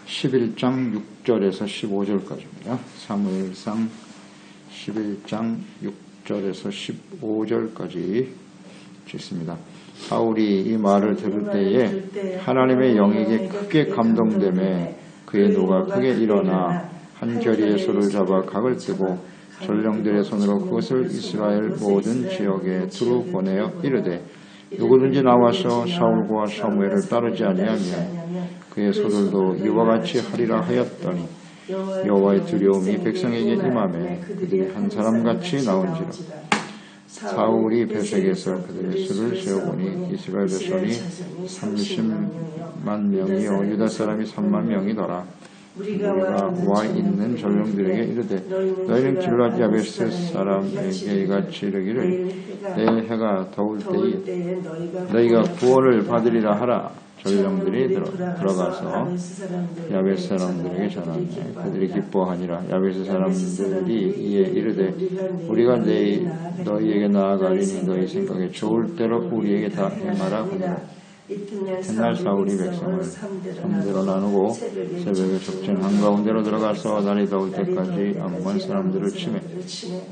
11장 6절에서 15절까지입니다. 사무엘상 11장 6절에서 15절까지 읽습니다. 사울이 이 말을 들을 때에 하나님의 영에게 크게 감동되매 그의 노가 크게 일어나 한 저리의 소를 잡아 각을 뜨고 전령들의 손으로 그것을 이스라엘 모든 지역에 두루 보내어 이르되 누구든지 나와서 사울과 사무엘을 따르지 아니하면 그의 소들도 이와 같이 하리라 하였더니 여호와의 두려움이 백성에게 임하매 그들이 한 사람같이 나온지라. 사울이 베색에서 그들의 수를 세어보니 이스라엘 백성이 30만 명이요 유다 사람이 3만 명이더라. 우리가 와 있는 전령들에게 이르되 너희는 길앗 야베스 사람에게 이같이 이르기를 내일 해가 더울 때에 너희가 구원을 받으리라 하라. 전령들이 들어가서 야베스 사람들에게 전하매 그들이 기뻐하니라. 야베스 사람들이 이에 이르되 우리가 내일 너희에게 나아가리니 너희 생각에 좋을 대로 우리에게 다 행하라 하니라. 훗날 사울이 백성을 3대로 나누고 새벽에 적진 한가운데로 들어가서 날이 더울 때까지 암몬 사람들을 치매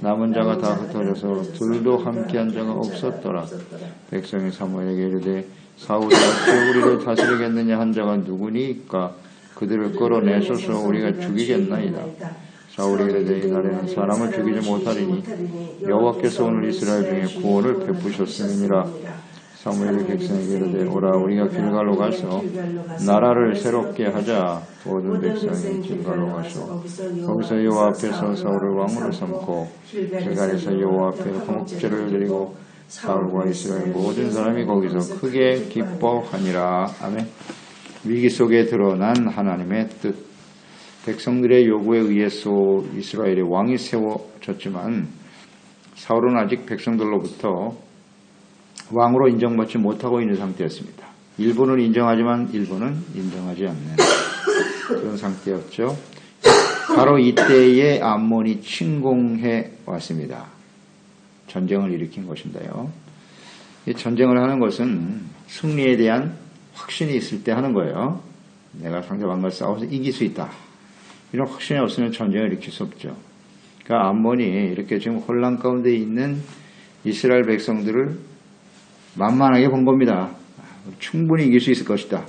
남은 자가 다 흩어져서 둘도 함께한 자가 없었더라. 백성이 사무엘에게 이르되 사울이 어찌 우리를 다스리겠느냐 한 자가 누구니까 그들을 끌어내소서 우리가 죽이겠나이다. 사울이 이르되 이날에는 사람을 죽이지 못하리니 여호와께서 오늘 이스라엘 중에 구원을 베푸셨음이니라. 사무엘이 백성에게 이르되 오라 우리가 길갈로 가서 나라를 새롭게 하자. 모든 백성이 길갈로 가서 거기서 여호와 앞에서 사울을 왕으로 삼고 길갈에서 여호와 앞에 화목제를 드리고 사울과 이스라엘 모든 사람이 거기서 크게 기뻐하니라. 아멘. 위기 속에 드러난 하나님의 뜻. 백성들의 요구에 의해서 이스라엘의 왕이 세워졌지만 사울은 아직 백성들로부터 왕으로 인정받지 못하고 있는 상태였습니다. 일부는 인정하지만 일부는 인정하지 않는 그런 상태였죠. 바로 이때에 암몬이 침공해 왔습니다. 전쟁을 일으킨 것인데요. 이 전쟁을 하는 것은 승리에 대한 확신이 있을 때 하는 거예요. 내가 상대방과 싸워서 이길 수 있다. 이런 확신이 없으면 전쟁을 일으킬 수 없죠. 그러니까 암몬이 이렇게 지금 혼란 가운데 있는 이스라엘 백성들을 만만하게 본 겁니다. 충분히 이길 수 있을 것이다.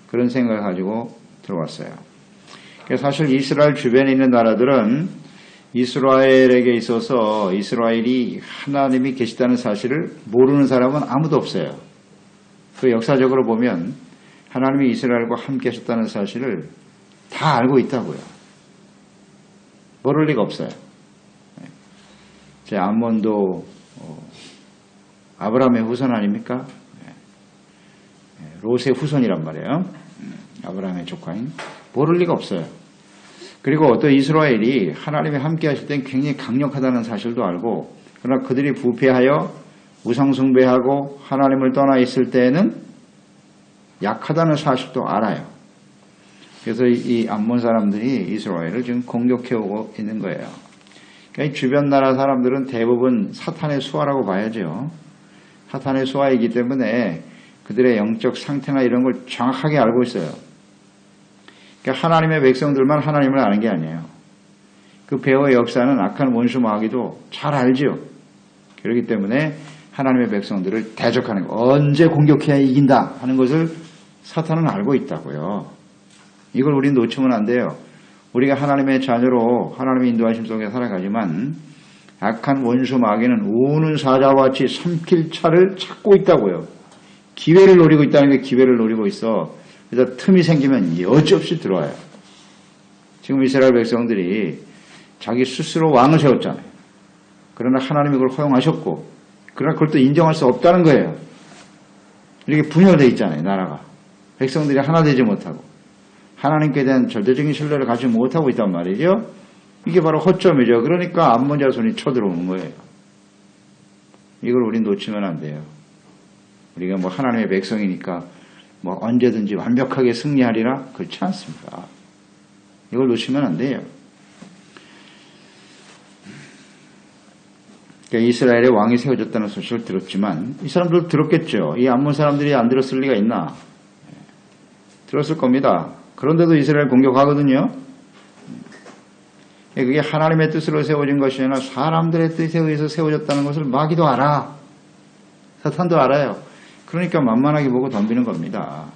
그런 생각을 가지고 들어왔어요. 사실 이스라엘 주변에 있는 나라들은 이스라엘에게 있어서 이스라엘이 하나님이 계시다는 사실을 모르는 사람은 아무도 없어요. 그 역사적으로 보면 하나님이 이스라엘과 함께 하셨다는 사실을 다 알고 있다고요. 모를 리가 없어요. 제 암몬도 아브라함의 후손 아닙니까? 롯의 후손이란 말이에요. 아브라함의 조카인. 모를 리가 없어요. 그리고 또 이스라엘이 하나님이 함께 하실 땐 굉장히 강력하다는 사실도 알고 그러나 그들이 부패하여 우상숭배하고 하나님을 떠나 있을 때에는 약하다는 사실도 알아요. 그래서 이 암몬 사람들이 이스라엘을 지금 공격해오고 있는 거예요. 그러니까 주변 나라 사람들은 대부분 사탄의 수하라고 봐야죠. 사탄의 수하이기 때문에 그들의 영적 상태나 이런 걸 정확하게 알고 있어요. 그러니까 하나님의 백성들만 하나님을 아는 게 아니에요. 그 배후의 역사는 악한 원수 마귀도 잘 알죠. 그렇기 때문에 하나님의 백성들을 대적하는 거, 언제 공격해야 이긴다 하는 것을 사탄은 알고 있다고요. 이걸 우리는 놓치면 안 돼요. 우리가 하나님의 자녀로 하나님의 인도하심 속에 살아가지만 악한 원수 마귀는 우는 사자와 같이 삼킬 차를 찾고 있다고요. 기회를 노리고 있다는 게 기회를 노리고 있어. 그래서 틈이 생기면 여지없이 들어와요. 지금 이스라엘 백성들이 자기 스스로 왕을 세웠잖아요. 그러나 하나님이 그걸 허용하셨고 그러나 그걸 또 인정할 수 없다는 거예요. 이렇게 분열되어 있잖아요. 나라가. 백성들이 하나 되지 못하고 하나님께 대한 절대적인 신뢰를 가지지 못하고 있단 말이죠. 이게 바로 허점이죠. 그러니까 암몬 자손이 쳐들어오는 거예요. 이걸 우린 놓치면 안 돼요. 우리가 뭐 하나님의 백성이니까 뭐 언제든지 완벽하게 승리하리라? 그렇지 않습니다. 이걸 놓치면 안 돼요. 그러니까 이스라엘의 왕이 세워졌다는 소식을 들었지만 이 사람들도 들었겠죠. 이 암몬 사람들이 안 들었을 리가 있나? 들었을 겁니다. 그런데도 이스라엘 공격하거든요. 그게 하나님의 뜻으로 세워진 것이 아니라 사람들의 뜻에 의해서 세워졌다는 것을 마귀도 알아. 사탄도 알아요. 그러니까 만만하게 보고 덤비는 겁니다.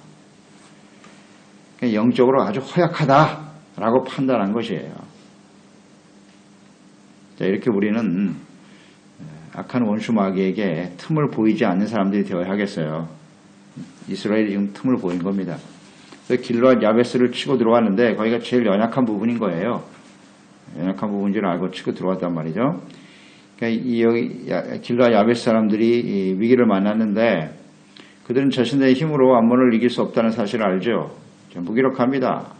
영적으로 아주 허약하다라고 판단한 것이에요. 자, 이렇게 우리는 악한 원수 마귀에게 틈을 보이지 않는 사람들이 되어야 하겠어요. 이스라엘이 지금 틈을 보인 겁니다. 길르앗 야베스를 치고 들어왔는데 거기가 제일 연약한 부분인 거예요. 연약한 부분인 줄 알고 치고 들어왔단 말이죠. 그러니까 이 길르앗 야베스 사람들이 위기를 만났는데 그들은 자신들의 힘으로 암몬을 이길 수 없다는 사실을 알죠. 무기력합니다.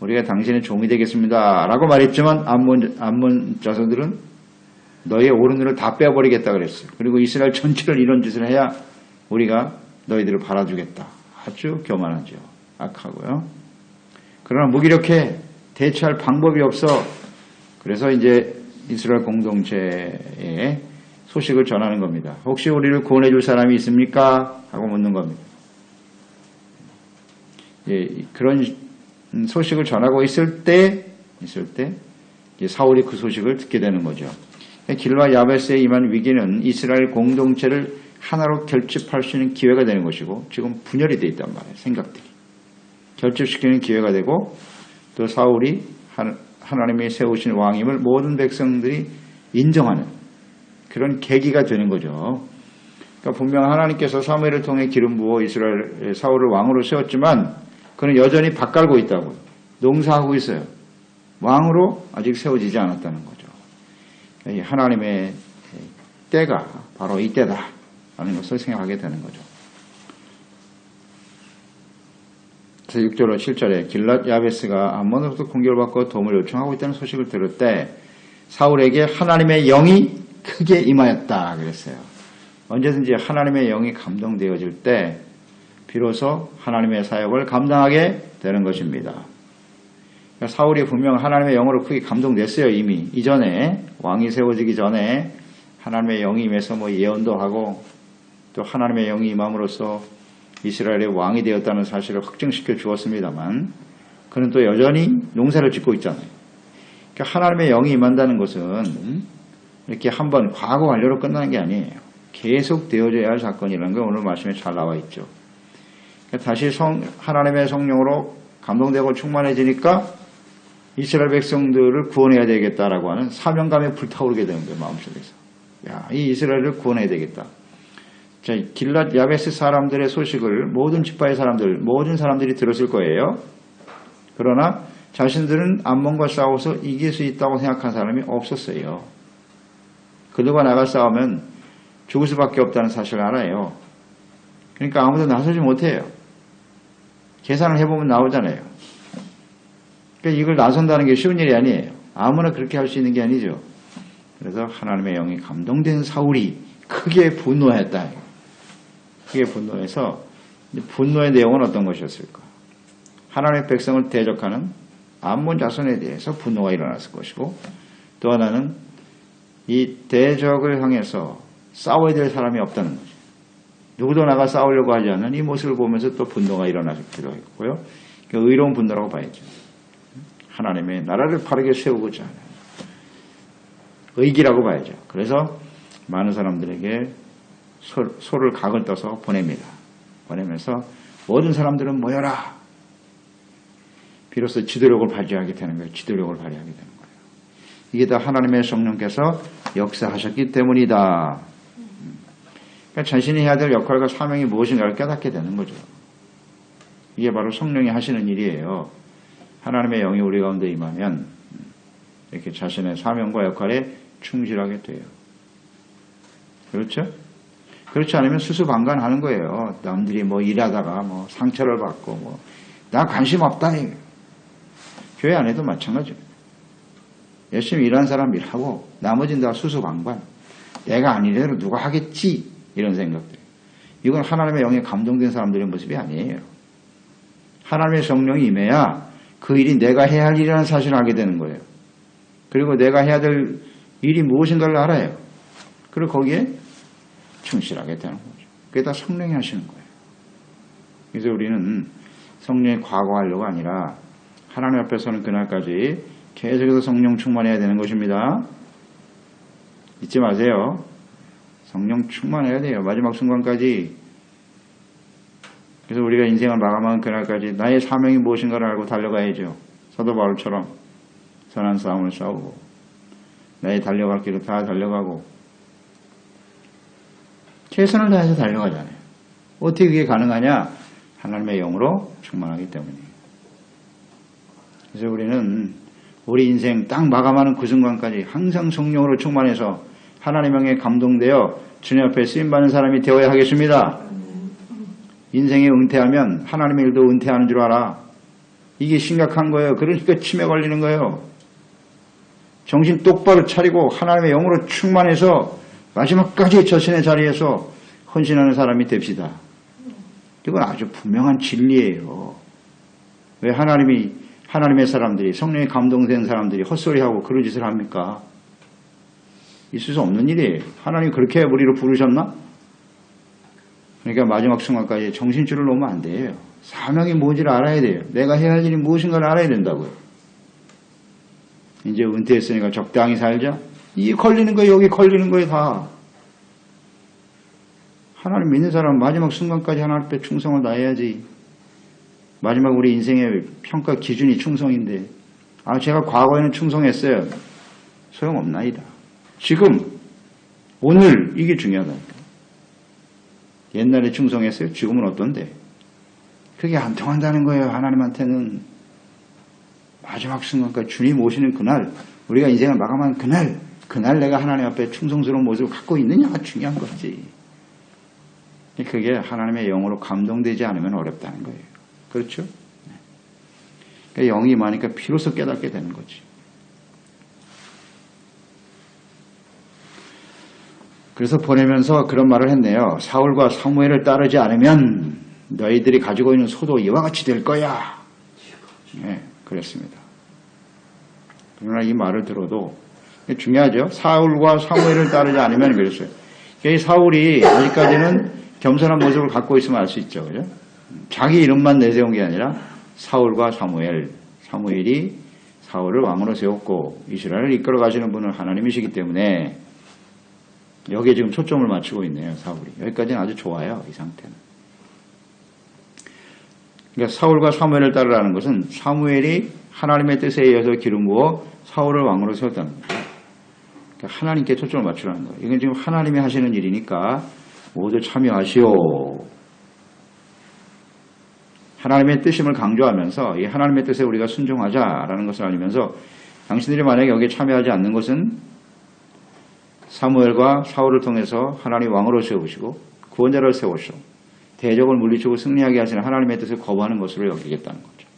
우리가 당신의 종이 되겠습니다. 라고 말했지만 암몬 자손들은 너희의 오른손을 다 빼버리겠다 그랬어요. 그리고 이스라엘 전체를 이런 짓을 해야 우리가 너희들을 팔아주겠다. 아주 교만하죠. 악하고요. 그러나 무기력해. 대처할 방법이 없어. 그래서 이제 이스라엘 공동체에 소식을 전하는 겁니다. 혹시 우리를 구원해 줄 사람이 있습니까? 하고 묻는 겁니다. 예, 그런 소식을 전하고 있을 때 이제 사울이 그 소식을 듣게 되는 거죠. 길르앗 야베스에 임한 위기는 이스라엘 공동체를 하나로 결집할 수 있는 기회가 되는 것이고 지금 분열이 되어 있단 말이에요. 생각들이. 결집시키는 기회가 되고 또 사울이 하나님이 세우신 왕임을 모든 백성들이 인정하는 그런 계기가 되는 거죠. 그러니까 분명 하나님께서 사무엘을 통해 기름 부어 이스라엘 사울을 왕으로 세웠지만 그는 여전히 밭 갈고 있다고요. 농사하고 있어요. 왕으로 아직 세워지지 않았다는 거죠. 하나님의 때가 바로 이때다 라는 것을 생각하게 되는 거죠. 그래서 6절로 7절에 길르앗 야베스가 암몬으로부터 공격을 받고 도움을 요청하고 있다는 소식을 들을 때 사울에게 하나님의 영이 크게 임하였다 그랬어요. 언제든지 하나님의 영이 감동되어질 때 비로소 하나님의 사역을 감당하게 되는 것입니다. 그러니까 사울이 분명 하나님의 영으로 크게 감동됐어요. 이미 이전에 왕이 세워지기 전에 하나님의 영이 임해서 예언도 하고 또 하나님의 영이 임함으로써 이스라엘의 왕이 되었다는 사실을 확증시켜 주었습니다만 그는 또 여전히 농사를 짓고 있잖아요. 그러니까 하나님의 영이 임한다는 것은 이렇게 한번 과거 완료로 끝나는 게 아니에요. 계속 되어져야 할 사건이라는 게 오늘 말씀에 잘 나와 있죠. 그러니까 다시 하나님의 성령으로 감동되고 충만해지니까 이스라엘 백성들을 구원해야 되겠다라고 하는 사명감에 불타오르게 되는 거예요. 마음속에서. 야, 이 이스라엘을 구원해야 되겠다. 자, 길르앗 야베스 사람들의 소식을 모든 지파의 사람들, 모든 사람들이 들었을 거예요. 그러나 자신들은 암몬과 싸워서 이길 수 있다고 생각한 사람이 없었어요. 그들과 나가 싸우면 죽을 수밖에 없다는 사실을 알아요. 그러니까 아무도 나서지 못해요. 계산을 해보면 나오잖아요. 그러니까 이걸 나선다는 게 쉬운 일이 아니에요. 아무나 그렇게 할 수 있는 게 아니죠. 그래서 하나님의 영이 감동된 사울이 크게 분노했다. 크게 분노해서 분노의 내용은 어떤 것이었을까? 하나님의 백성을 대적하는 암몬 자손에 대해서 분노가 일어났을 것이고 또 하나는 이 대적을 향해서 싸워야 될 사람이 없다는 거죠. 누구도 나가 싸우려고 하지 않는 이 모습을 보면서 또 분노가 일어나기도 했고요. 의로운 분노라고 봐야죠. 하나님의 나라를 바르게 세우고자 하는 의기라고 봐야죠. 그래서 많은 사람들에게 소를 각을 떠서 보냅니다. 보내면서 모든 사람들은 모여라. 비로소 지도력을 발휘하게 되는 거예요. 지도력을 발휘하게 되는 거예요. 이게 다 하나님의 성령께서 역사하셨기 때문이다. 그러니까 자신이 해야 될 역할과 사명이 무엇인가를 깨닫게 되는 거죠. 이게 바로 성령이 하시는 일이에요. 하나님의 영이 우리 가운데 임하면 이렇게 자신의 사명과 역할에 충실하게 돼요. 그렇죠? 그렇지 않으면 수수방관하는 거예요. 남들이 일하다가 상처를 받고 나 관심 없다. 교회 안에도 마찬가지예요. 열심히 일하는 사람 일하고 나머지는 다 수수방관. 내가 아니래도 누가 하겠지. 이런 생각들. 이건 하나님의 영에 감동된 사람들의 모습이 아니에요. 하나님의 성령이 임해야 그 일이 내가 해야 할 일이라는 사실을 알게 되는 거예요. 그리고 내가 해야 될 일이 무엇인가를 알아요. 그리고 거기에 충실하게 되는 거죠. 그게 다 성령이 하시는 거예요. 그래서 우리는 성령이 과거하려고 아니라 하나님 앞에서는 그날까지 계속해서 성령 충만해야 되는 것입니다. 잊지 마세요. 성령 충만해야 돼요. 마지막 순간까지. 그래서 우리가 인생을 마감하는 그날까지 나의 사명이 무엇인가를 알고 달려가야죠. 사도 바울처럼 선한 싸움을 싸우고 나의 달려갈 길을 다 달려가고 최선을 다해서 달려가잖아요. 어떻게 그게 가능하냐? 하나님의 영으로 충만하기 때문이에요. 그래서 우리는 우리 인생 딱 마감하는 그 순간까지 항상 성령으로 충만해서 하나님의 영에 감동되어 주님 앞에 쓰임받는 사람이 되어야 하겠습니다. 인생이 은퇴하면 하나님의 일도 은퇴하는 줄 알아. 이게 심각한 거예요. 그러니까 치매 걸리는 거예요. 정신 똑바로 차리고 하나님의 영으로 충만해서 마지막까지 자신의 자리에서 헌신하는 사람이 됩시다. 이건 아주 분명한 진리예요. 왜 하나님의 사람들이, 성령에 감동된 사람들이 헛소리하고 그런 짓을 합니까? 있을 수 없는 일이에요. 하나님 그렇게 우리를 부르셨나? 그러니까 마지막 순간까지 정신줄을 놓으면 안 돼요. 사명이 뭔지를 알아야 돼요. 내가 해야 할 일이 무엇인가를 알아야 된다고요. 이제 은퇴했으니까 적당히 살자. 이게 걸리는 거예요. 여기 걸리는 거예요. 다. 하나님 믿는 사람은 마지막 순간까지 하나님 앞에 충성을 다해야지. 마지막 우리 인생의 평가 기준이 충성인데 제가 과거에는 충성했어요. 소용없나이다. 지금 오늘 이게 중요하다니까. 옛날에 충성했어요. 지금은 어떤데? 그게 안 통한다는 거예요. 하나님한테는. 마지막 순간까지 주님 오시는 그날, 우리가 인생을 마감하는 그날 내가 하나님 앞에 충성스러운 모습을 갖고 있느냐가 중요한 거지. 그게 하나님의 영으로 감동되지 않으면 어렵다는 거예요. 그렇죠? 그러니까 영이 많으니까 비로소 깨닫게 되는 거지. 그래서 보내면서 그런 말을 했네요. 사울과 사무엘을 따르지 않으면 너희들이 가지고 있는 소도 이와 같이 될 거야. 네, 그랬습니다. 그러나 이 말을 들어도 중요하죠. 사울과 사무엘을 따르지 않으면 그랬어요. 이 사울이 아직까지는 겸손한 모습을 갖고 있으면 알 수 있죠. 그죠? 자기 이름만 내세운 게 아니라 사울과 사무엘이 사울을 왕으로 세웠고 이스라엘을 이끌어 가시는 분은 하나님이시기 때문에 여기에 지금 초점을 맞추고 있네요. 사울이. 여기까지는 아주 좋아요. 이 상태는. 그러니까 사울과 사무엘을 따르라는 것은 사무엘이 하나님의 뜻에 의해서 기름 부어 사울을 왕으로 세웠다는 거예요. 그러니까 하나님께 초점을 맞추라는 거예요. 이건 지금 하나님이 하시는 일이니까 모두 참여하시오. 하나님의 뜻임을 강조하면서 이 하나님의 뜻에 우리가 순종하자라는 것을 알리면서 당신들이 만약에 여기에 참여하지 않는 것은 사무엘과 사울을 통해서 하나님 왕으로 세우시고 구원자를 세우시고 대적을 물리치고 승리하게 하시는 하나님의 뜻을 거부하는 것으로 여기겠다는 거죠.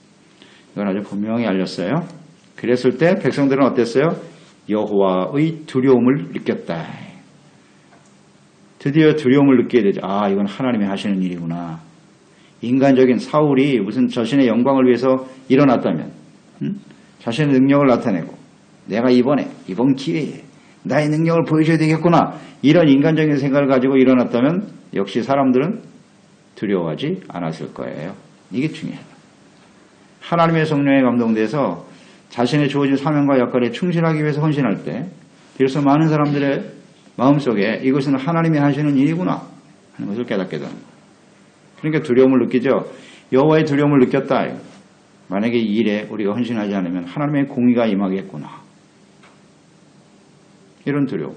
이건 아주 분명히 알렸어요. 그랬을 때 백성들은 어땠어요? 여호와의 두려움을 느꼈다. 드디어 두려움을 느끼게 되죠. 이건 하나님이 하시는 일이구나. 인간적인 사울이 무슨 자신의 영광을 위해서 일어났다면 자신의 능력을 나타내고 내가 이번 기회에 나의 능력을 보여줘야 되겠구나. 이런 인간적인 생각을 가지고 일어났다면 역시 사람들은 두려워하지 않았을 거예요. 이게 중요해요. 하나님의 성령에 감동돼서 자신의 주어진 사명과 역할에 충실하기 위해서 헌신할 때 비로소 많은 사람들의 마음속에 이것은 하나님이 하시는 일이구나 하는 것을 깨닫게 되는 거예요. 그러니까 두려움을 느끼죠. 여호와의 두려움을 느꼈다. 만약에 이 일에 우리가 헌신하지 않으면 하나님의 공의가 임하겠구나. 이런 두려움.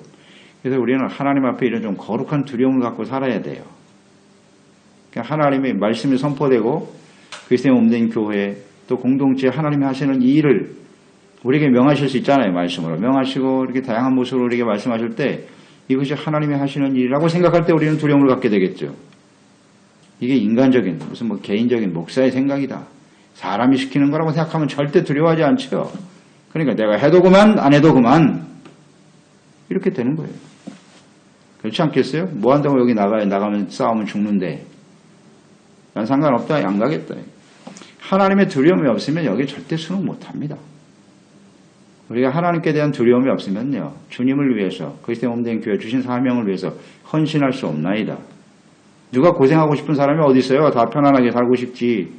그래서 우리는 하나님 앞에 이런 좀 거룩한 두려움을 갖고 살아야 돼요. 그러니까 하나님의 말씀이 선포되고 그리스도의 몸된 교회 또 공동체에 하나님이 하시는 이 일을 우리에게 명하실 수 있잖아요. 말씀으로 명하시고 이렇게 다양한 모습으로 우리에게 말씀하실 때 이것이 하나님이 하시는 일이라고 생각할 때 우리는 두려움을 갖게 되겠죠. 이게 인간적인 무슨 개인적인 목사의 생각이다. 사람이 시키는 거라고 생각하면 절대 두려워하지 않죠. 그러니까 내가 해도 그만 안 해도 그만 이렇게 되는 거예요. 그렇지 않겠어요? 뭐 한다고 여기 나가면 싸우면 죽는데 난 상관없다. 안 가겠다. 하나님의 두려움이 없으면 여기 절대 수능 못합니다. 우리가 하나님께 대한 두려움이 없으면요. 주님을 위해서 그리스도의 몸된 교회 주신 사명을 위해서 헌신할 수 없나이다. 누가 고생하고 싶은 사람이 어디 있어요? 다 편안하게 살고 싶지.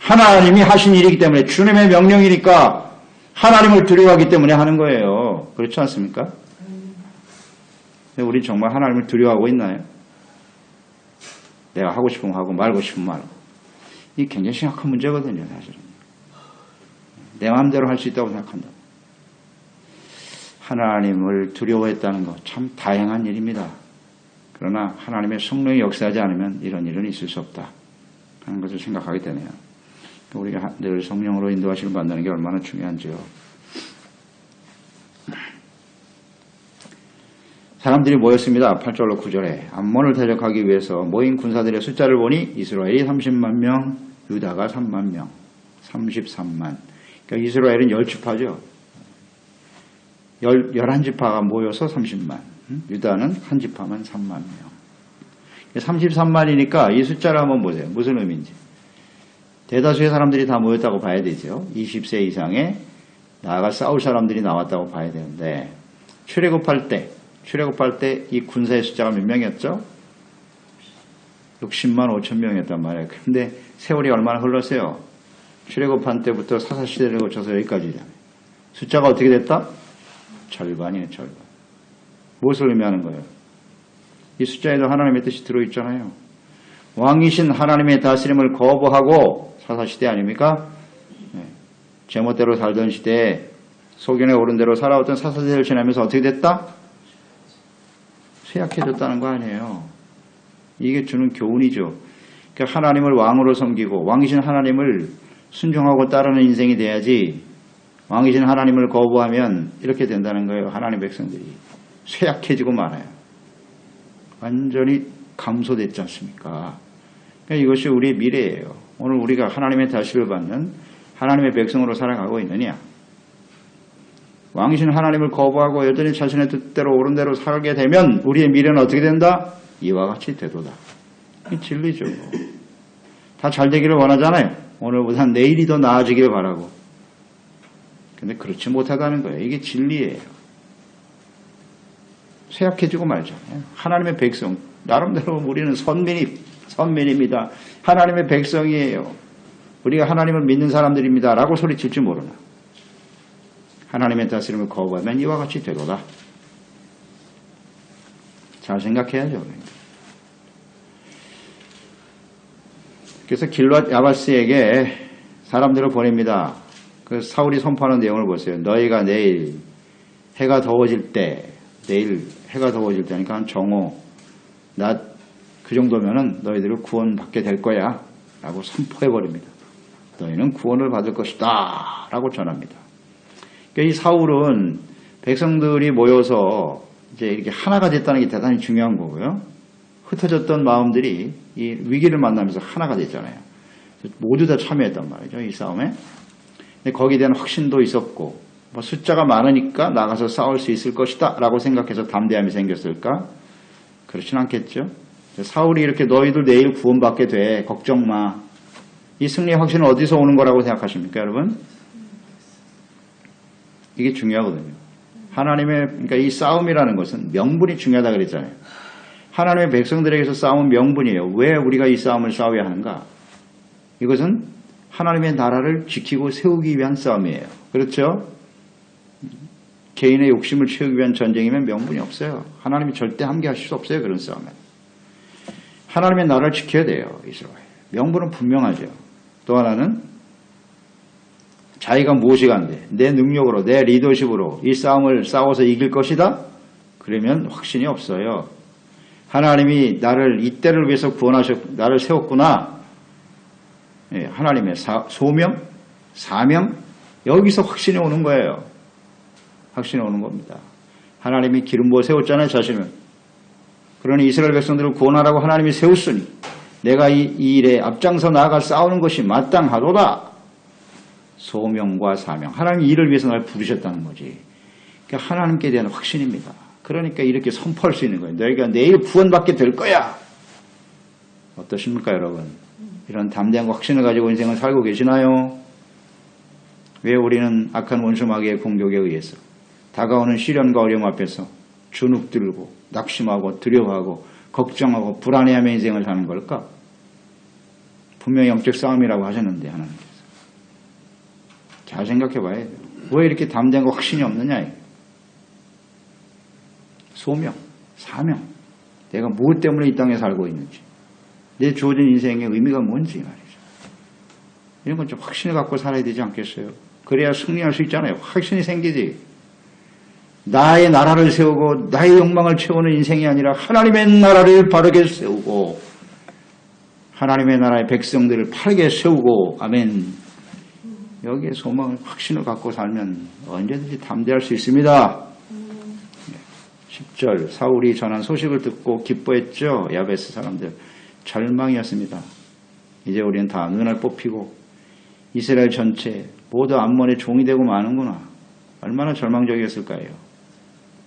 하나님이 하신 일이기 때문에 주님의 명령이니까 하나님을 두려워하기 때문에 하는 거예요. 그렇지 않습니까? 우리 정말 하나님을 두려워하고 있나요? 내가 하고 싶으면 하고 말고 싶으면 말고. 이게 굉장히 심각한 문제거든요, 사실은. 내 마음대로 할 수 있다고 생각한다. 하나님을 두려워했다는 거 참 다행한 일입니다. 그러나 하나님의 성령이 역사하지 않으면 이런 일은 있을 수 없다 하는 것을 생각하게 되네요. 우리가 늘 성령으로 인도하심을 받는 게 얼마나 중요한지요. 사람들이 모였습니다. 8절로 9절에 암몬을 대적하기 위해서 모인 군사들의 숫자를 보니 이스라엘이 30만 명, 유다가 3만 명, 33만. 그러니까 이스라엘은 10지파죠. 11지파가 모여서 30만. 유다는 한 지파만 3만 명. 33만이니까 이 숫자를 한번 보세요. 무슨 의미인지. 대다수의 사람들이 다 모였다고 봐야 되죠. 20세 이상의 나아가 싸울 사람들이 나왔다고 봐야 되는데 출애굽할 때 이 군사의 숫자가 몇 명이었죠? 60만 5천 명이었단 말이에요. 근데 세월이 얼마나 흘렀어요? 출애굽한 때부터 사사시대를 거쳐서 여기까지잖아요. 숫자가 어떻게 됐다? 절반이에요, 절반. 무엇을 의미하는 거예요? 이 숫자에도 하나님의 뜻이 들어있잖아요. 왕이신 하나님의 다스림을 거부하고 사사시대 아닙니까? 네. 제멋대로 살던 시대에 소견에 오른 대로 살아왔던 사사시대를 지나면서 어떻게 됐다? 쇠약해졌다는 거 아니에요. 이게 주는 교훈이죠. 그러니까 하나님을 왕으로 섬기고 왕이신 하나님을 순종하고 따르는 인생이 돼야지 왕이신 하나님을 거부하면 이렇게 된다는 거예요. 하나님 백성들이 쇠약해지고 말아요. 완전히 감소됐지 않습니까? 그러니까 이것이 우리의 미래예요. 오늘 우리가 하나님의 다스림을 받는 하나님의 백성으로 살아가고 있느냐? 왕이신 하나님을 거부하고 여전히 자신의 뜻대로 옳은 대로 살게 되면 우리의 미래는 어떻게 된다? 이와 같이 되도다. 이 진리죠. 다 잘 되기를 원하잖아요. 오늘보다 내일이 더 나아지기를 바라고. 근데 그렇지 못하다는 거예요. 이게 진리예요. 쇠약해지고 말잖아요. 하나님의 백성. 나름대로 우리는 선민입니다. 하나님의 백성이에요. 우리가 하나님을 믿는 사람들입니다. 라고 소리칠지 모르나. 하나님의 다스림을 거부하면 이와 같이 되도다. 잘 생각해야죠. 그래서 길앗 야바스에게 사람들을 보냅니다. 그 사울이 선포하는 내용을 보세요. 너희가 내일 해가 더워질 때, 내일 해가 더워질 때니까 한 정오, 낮 그 정도면은 너희들을 구원받게 될 거야. 라고 선포해버립니다. 너희는 구원을 받을 것이다. 라고 전합니다. 그러니까 이 사울은 백성들이 모여서 이제 이렇게 하나가 됐다는 게 대단히 중요한 거고요. 흩어졌던 마음들이 이 위기를 만나면서 하나가 됐잖아요. 모두 다 참여했단 말이죠. 이 싸움에. 근데 거기에 대한 확신도 있었고, 뭐 숫자가 많으니까 나가서 싸울 수 있을 것이다. 라고 생각해서 담대함이 생겼을까? 그렇진 않겠죠. 사울이 이렇게 너희들 내일 구원받게 돼. 걱정 마. 이 승리의 확신은 어디서 오는 거라고 생각하십니까, 여러분? 이게 중요하거든요. 하나님의, 그러니까 이 싸움이라는 것은 명분이 중요하다 그랬잖아요. 하나님의 백성들에게서 싸움은 명분이에요. 왜 우리가 이 싸움을 싸워야 하는가? 이것은 하나님의 나라를 지키고 세우기 위한 싸움이에요. 그렇죠? 개인의 욕심을 채우기 위한 전쟁이면 명분이 없어요. 하나님이 절대 함께 하실 수 없어요. 그런 싸움은. 하나님의 나라를 지켜야 돼요. 이스라엘. 명분은 분명하죠. 또 하나는 자기가 무엇이 간대. 내 능력으로, 내 리더십으로 이 싸움을 싸워서 이길 것이다? 그러면 확신이 없어요. 하나님이 나를 이때를 위해서 나를 세웠구나. 예, 하나님의 소명, 사명, 여기서 확신이 오는 거예요. 확신이 오는 겁니다. 하나님이 기름 부어 세웠잖아요, 자신을. 그러니 이스라엘 백성들을 구원하라고 하나님이 세웠으니 내가 이 일에 앞장서 나아가 싸우는 것이 마땅하도다. 소명과 사명. 하나님이 이를 위해서 날 부르셨다는 거지. 그러니까 하나님께 대한 확신입니다. 그러니까 이렇게 선포할 수 있는 거예요. 너희가 내일 구원받게 될 거야. 어떠십니까, 여러분? 이런 담대한 확신을 가지고 인생을 살고 계시나요? 왜 우리는 악한 원수 마귀의 공격에 의해서 다가오는 시련과 어려움 앞에서 주눅들고 낙심하고 두려워하고 걱정하고 불안해하며 인생을 사는 걸까? 분명히 영적 싸움이라고 하셨는데 하나님께서. 잘 생각해 봐야 돼요. 왜 이렇게 담대한 거 확신이 없느냐. 소명, 사명. 내가 무엇 때문에 이 땅에 살고 있는지. 내 주어진 인생의 의미가 뭔지 말이죠. 이런 건 좀 확신을 갖고 살아야 되지 않겠어요? 그래야 승리할 수 있잖아요. 확신이 생기지. 나의 나라를 세우고 나의 욕망을 채우는 인생이 아니라 하나님의 나라를 바르게 세우고 하나님의 나라의 백성들을 바르게 세우고 아멘. 여기에 소망을 확신을 갖고 살면 언제든지 담대할 수 있습니다. 10절 사울이 전한 소식을 듣고 기뻐했죠. 야베스 사람들 절망이었습니다. 이제 우리는 다 눈을 뽑히고 이스라엘 전체 모두 암몬의 종이 되고 마는구나. 얼마나 절망적이었을까요?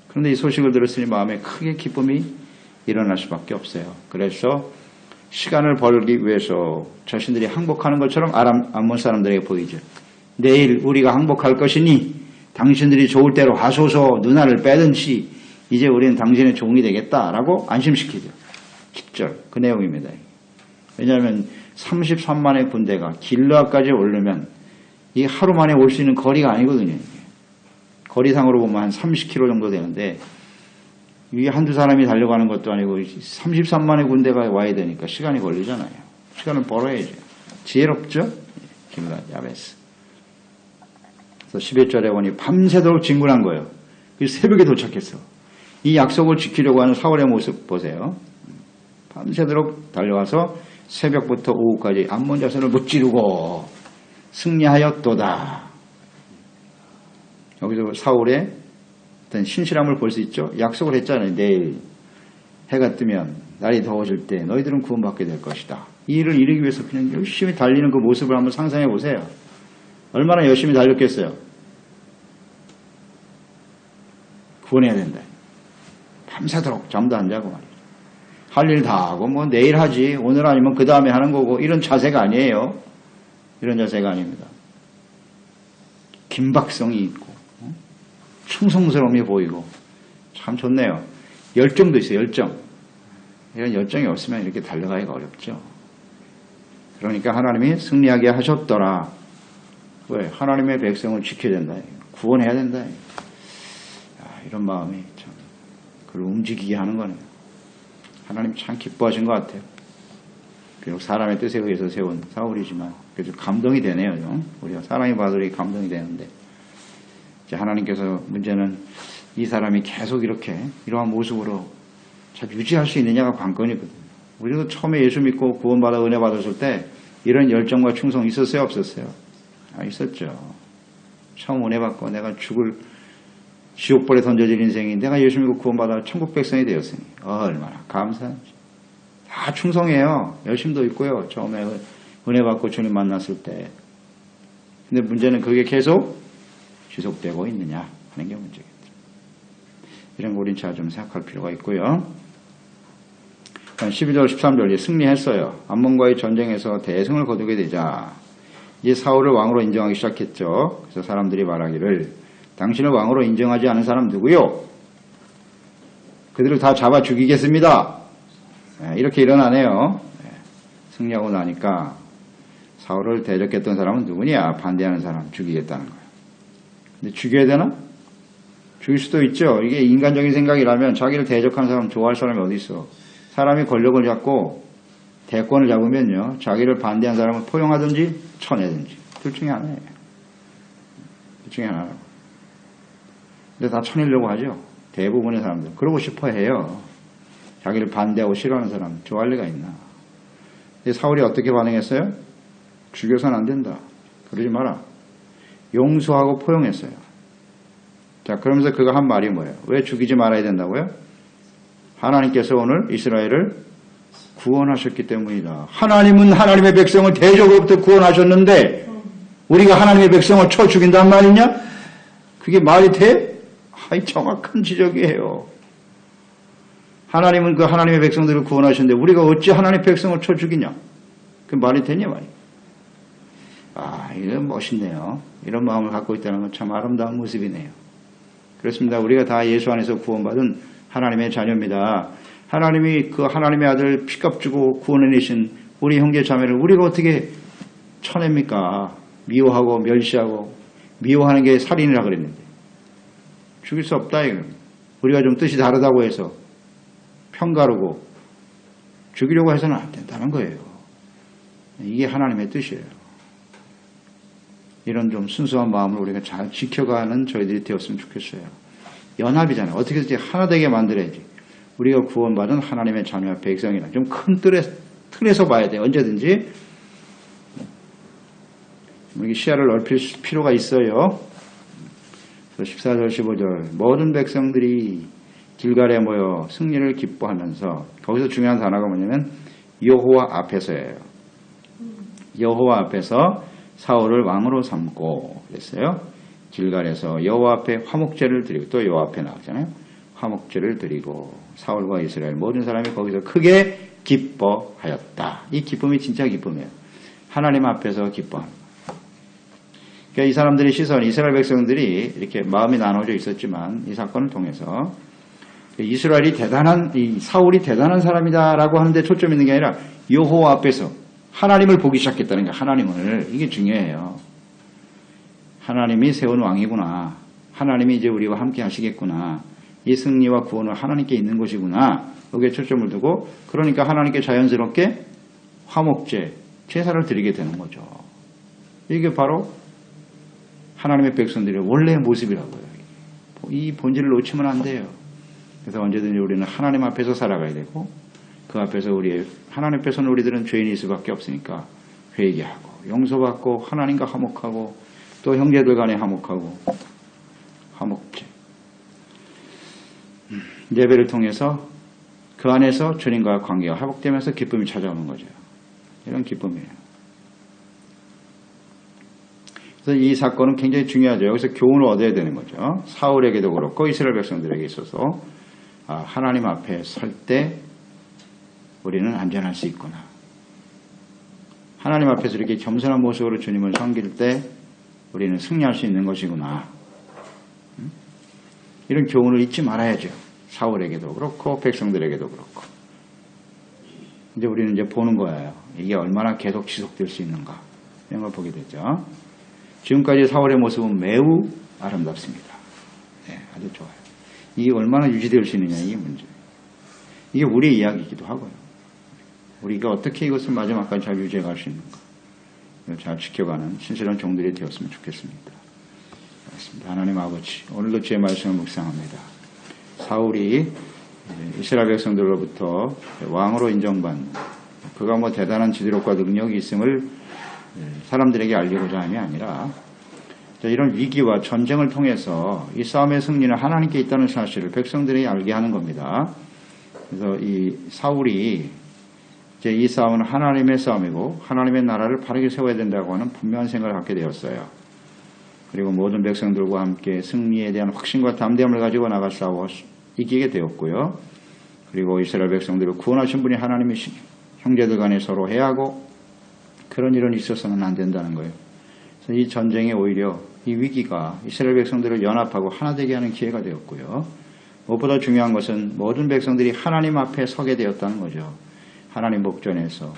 그런데 이 소식을 들었으니 마음에 크게 기쁨이 일어날 수밖에 없어요. 그래서 시간을 벌기 위해서 자신들이 항복하는 것처럼 암몬 사람들에게 보이죠. 내일 우리가 항복할 것이니 당신들이 좋을 대로 하소서. 누나를 빼든지 이제 우리는 당신의 종이 되겠다라고 안심시키죠. 10절 그 내용입니다. 왜냐하면 33만의 군대가 길르앗까지 오려면 이 하루 만에 올 수 있는 거리가 아니거든요. 거리상으로 보면 한 30km 정도 되는데 이게 한두 사람이 달려가는 것도 아니고 33만의 군대가 와야 되니까 시간이 걸리잖아요. 시간을 벌어야죠. 지혜롭죠? 길르앗 야베스. 그래서 11절에 보니 밤새도록 진군한 거예요. 새벽에 도착했어. 이 약속을 지키려고 하는 사울의 모습 보세요. 밤새도록 달려와서 새벽부터 오후까지 암몬 자손을 무찌르고 승리하였도다. 여기서 사울의 어떤 신실함을 볼 수 있죠. 약속을 했잖아요. 내일 해가 뜨면 날이 더워질 때 너희들은 구원받게 될 것이다. 이 일을 이루기 위해서 그냥 열심히 달리는 그 모습을 한번 상상해 보세요. 얼마나 열심히 달렸겠어요. 구원해야 된다. 밤새도록 잠도 안 자고 말이죠. 할 일 다 하고 뭐 내일 하지 오늘 아니면 그 다음에 하는 거고 이런 자세가 아니에요. 이런 자세가 아닙니다. 긴박성이 있고 충성스러움이 보이고 참 좋네요. 열정도 있어요. 열정. 이런 열정이 없으면 이렇게 달려가기가 어렵죠. 그러니까 하나님이 승리하게 하셨더라. 왜? 하나님의 백성을 지켜야 된다. 구원해야 된다. 이런 마음이 참 그걸 움직이게 하는 거네요. 하나님 참 기뻐하신 것 같아요. 비록 사람의 뜻에 의해서 세운 사울이지만 그래도 감동이 되네요. 우리가 사람이 봐도 감동이 되는데 이제 하나님께서 문제는 이 사람이 계속 이렇게 이러한 모습으로 잘 유지할 수 있느냐가 관건이거든요. 우리도 처음에 예수 믿고 구원받아 은혜 받았을 때 이런 열정과 충성이 있었어요? 없었어요? 있었죠. 처음 은혜 받고 내가 죽을 지옥불에 던져질 인생이 내가 예수 믿고 구원받아 천국 백성이 되었으니 얼마나 감사한지. 다 충성해요. 열심도 있고요. 처음에 은혜 받고 주님 만났을 때. 근데 문제는 그게 계속 지속되고 있느냐 하는 게 문제겠죠. 이런 거 우린 잘 좀 생각할 필요가 있고요. 12절 13절 이제 승리했어요. 암몬과의 전쟁에서 대승을 거두게 되자 이제 사울을 왕으로 인정하기 시작했죠. 그래서 사람들이 말하기를 당신을 왕으로 인정하지 않은 사람 누구요? 그들을 다 잡아 죽이겠습니다. 이렇게 일어나네요. 승리하고 나니까 사울을 대적했던 사람은 누구냐? 반대하는 사람 죽이겠다는 거예요. 근데 죽여야 되나? 죽일 수도 있죠. 이게 인간적인 생각이라면 자기를 대적하는 사람 좋아할 사람이 어디 있어. 사람이 권력을 잡고 대권을 잡으면요. 자기를 반대한 사람을 포용하든지 쳐내든지 둘 중에 하나예요. 둘 중에 하나라고. 근데 다 쳐내려고 하죠. 대부분의 사람들. 그러고 싶어 해요. 자기를 반대하고 싫어하는 사람 좋아할 리가 있나. 근데 사울이 어떻게 반응했어요? 죽여서는 안 된다. 그러지 마라. 용서하고 포용했어요. 자, 그러면서 그가 한 말이 뭐예요? 왜 죽이지 말아야 된다고요? 하나님께서 오늘 이스라엘을 구원하셨기 때문이다. 하나님은 하나님의 백성을 대적으로부터 구원하셨는데 우리가 하나님의 백성을 쳐 죽인단 말이냐? 그게 말이 돼? 정확한 지적이에요. 하나님은 그 하나님의 백성들을 구원하셨는데 우리가 어찌 하나님의 백성을 쳐 죽이냐? 그 말이 되냐 말이야. 이건 멋있네요. 이런 마음을 갖고 있다는 건 참 아름다운 모습이네요. 그렇습니다. 우리가 다 예수 안에서 구원받은 하나님의 자녀입니다. 하나님이 그 하나님의 아들 피값 주고 구원해내신 우리 형제 자매를 우리가 어떻게 쳐냅니까? 미워하고 멸시하고 미워하는 게 살인이라 그랬는데 죽일 수 없다 이거. 우리가 좀 뜻이 다르다고 해서 편가르고 죽이려고 해서는 안 된다는 거예요. 이게 하나님의 뜻이에요. 이런 좀 순수한 마음을 우리가 잘 지켜가는 저희들이 되었으면 좋겠어요. 연합이잖아요. 어떻게든지 하나 되게 만들어야지. 우리가 구원받은 하나님의 자녀와 백성이라 좀 큰 틀에서 봐야 돼요. 언제든지 시야를 넓힐 필요가 있어요. 14절 15절 모든 백성들이 길갈에 모여 승리를 기뻐하면서 거기서 중요한 단어가 뭐냐면 여호와 앞에서예요. 여호와 앞에서 사울을 왕으로 삼고 그랬어요. 길갈에서 여호와 앞에 화목제를 드리고 또 여호와 앞에 나오잖아요. 화목제를 드리고 사울과 이스라엘 모든 사람이 거기서 크게 기뻐하였다. 이 기쁨이 진짜 기쁨이에요. 하나님 앞에서 기뻐합니다. 그러니까 이 사람들의 시선, 이스라엘 백성들이 이렇게 마음이 나눠져 있었지만 이 사건을 통해서 이스라엘이 이 사울이 대단한 사람이다라고 하는데 초점이 있는 게 아니라 여호와 앞에서 하나님을 보기 시작했다는 게 이게 중요해요. 하나님이 세운 왕이구나. 하나님이 이제 우리와 함께 하시겠구나. 이 승리와 구원은 하나님께 있는 것이구나. 여기에 초점을 두고 그러니까 하나님께 자연스럽게 화목제, 제사를 드리게 되는 거죠. 이게 바로 하나님의 백성들의 원래의 모습이라고요. 이 본질을 놓치면 안 돼요. 그래서 언제든지 우리는 하나님 앞에서 살아가야 되고 그 앞에서 하나님 앞에서는 우리들은 죄인일 수밖에 없으니까 회개하고 용서받고 하나님과 화목하고 또 형제들 간에 화목하고 화목제 예배를 통해서 그 안에서 주님과 관계가 회복되면서 기쁨이 찾아오는 거죠. 이런 기쁨이에요. 그래서 이 사건은 굉장히 중요하죠. 여기서 교훈을 얻어야 되는 거죠. 사울에게도 그렇고 이스라엘 백성들에게 있어서 하나님 앞에 설 때 우리는 안전할 수 있구나. 하나님 앞에서 이렇게 겸손한 모습으로 주님을 섬길 때 우리는 승리할 수 있는 것이구나. 이런 교훈을 잊지 말아야죠. 사울에게도 그렇고 백성들에게도 그렇고. 이제 우리는 이제 보는 거예요. 이게 얼마나 계속 지속될 수 있는가. 이런 걸 보게 되죠. 지금까지 사울의 모습은 매우 아름답습니다. 네, 아주 좋아요. 이게 얼마나 유지될 수 있느냐 이게 문제예요. 이게 우리의 이야기이기도 하고요. 우리가 어떻게 이것을 마지막까지 잘 유지해 갈 수 있는가. 잘 지켜가는 신실한 종들이 되었으면 좋겠습니다. 알겠습니다. 하나님 아버지, 오늘도 주의 말씀을 묵상합니다. 사울이 이스라엘 백성들로부터 왕으로 인정받는 그가 뭐 대단한 지도력과 능력이 있음을 사람들에게 알리고자 함이 아니라 이런 위기와 전쟁을 통해서 이 싸움의 승리는 하나님께 있다는 사실을 백성들이 알게 하는 겁니다. 그래서 이 사울이 이제 이 싸움은 하나님의 싸움이고 하나님의 나라를 바르게 세워야 된다고 하는 분명한 생각을 갖게 되었어요. 그리고 모든 백성들과 함께 승리에 대한 확신과 담대함을 가지고 나가 싸워 이기게 되었고요. 그리고 이스라엘 백성들을 구원하신 분이 하나님이시니 형제들 간에 서로 해하고 그런 일은 있어서는 안 된다는 거예요. 그래서 이 전쟁에 오히려 이 위기가 이스라엘 백성들을 연합하고 하나 되게 하는 기회가 되었고요. 무엇보다 중요한 것은 모든 백성들이 하나님 앞에 서게 되었다는 거죠. 하나님 복전에서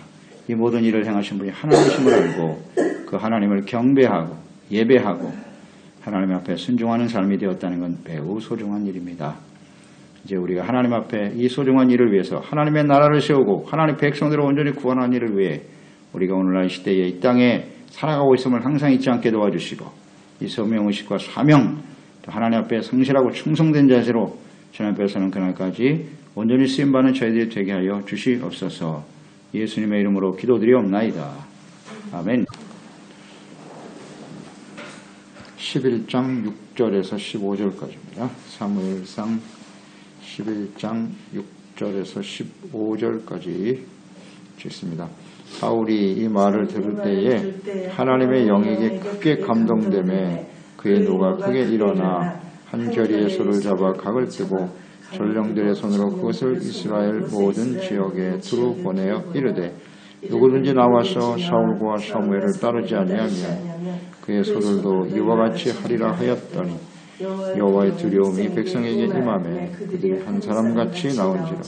이 모든 일을 행하신 분이 하나님이심을 알고 그 하나님을 경배하고 예배하고 하나님 앞에 순종하는 삶이 되었다는 건 매우 소중한 일입니다. 이제 우리가 하나님 앞에 이 소중한 일을 위해서 하나님의 나라를 세우고 하나님 백성들을 온전히 구원하는 일을 위해 우리가 오늘날 시대에 이 땅에 살아가고 있음을 항상 잊지 않게 도와주시고 이 소명의식과 사명 또 하나님 앞에 성실하고 충성된 자세로 주님 앞에서는 그날까지 온전히 쓰임받는 저희들이 되게 하여 주시옵소서. 예수님의 이름으로 기도드리옵나이다. 아멘. 11장 6절에서 15절까지입니다. 사무엘상 11장 6절에서 15절까지 읽습니다. 사울이 이 말을 들을 때에 하나님의 영에게 크게 감동되매 그의 노가 크게 일어나 한 결의의 소를 잡아 각을 뜨고 전령들의 손으로 그것을 이스라엘 모든 지역에 두루 보내어 이르되 누구든지 나와서 사울과 사무엘을 따르지 아니하면 그의 소들도 이와 같이 하리라 하였더니 여호와의 두려움이 백성에게 임하매 그들이 한 사람같이 나온지라.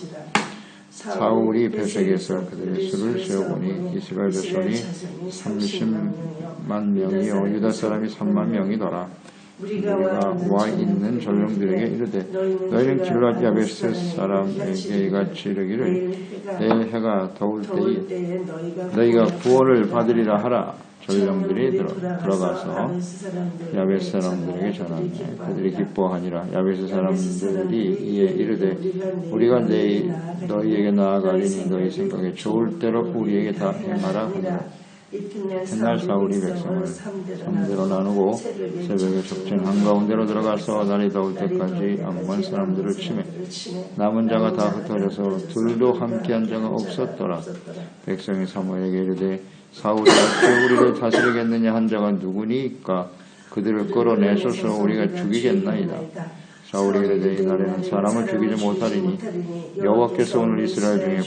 사울이 배색에서 그들의 수를 세어보니 이스라엘 자손이 30만 명이요 유다 사람이 3만 명이더라. 우리가 와 있는 전령들에게 이르되 너희는 길앗 야베스 사람에게 이같이 이르기를 내 해가 더울 때에 너희가 구원을 받으리라 하라. 전령들이 들어가서 야베스 사람들에게 전하매 그들이 기뻐하니라. 야베스 사람들이 이에 이르되 우리가 너희에게 나아가리니 너희 생각에 좋을 대로 우리에게 다 행하라 하니라. 훗날 사울이 백성을 3대로 나누고 새벽에 적진 한가운데로 들어가서 날이 더울 때까지 암몬 사람들을 치매 남은 자가 다 흩어져서 둘도 함께한 자가 없었더라. 백성이 사무엘에게 이르되 사울이 어찌 우리를 다스리겠느냐 한 자가 누구니까 그들을 끌어내소서 우리가 죽이겠나이다. 사울이 이르되 이날에는 사람을 죽이지 못하리니 여호와께서 오늘 이스라엘 중에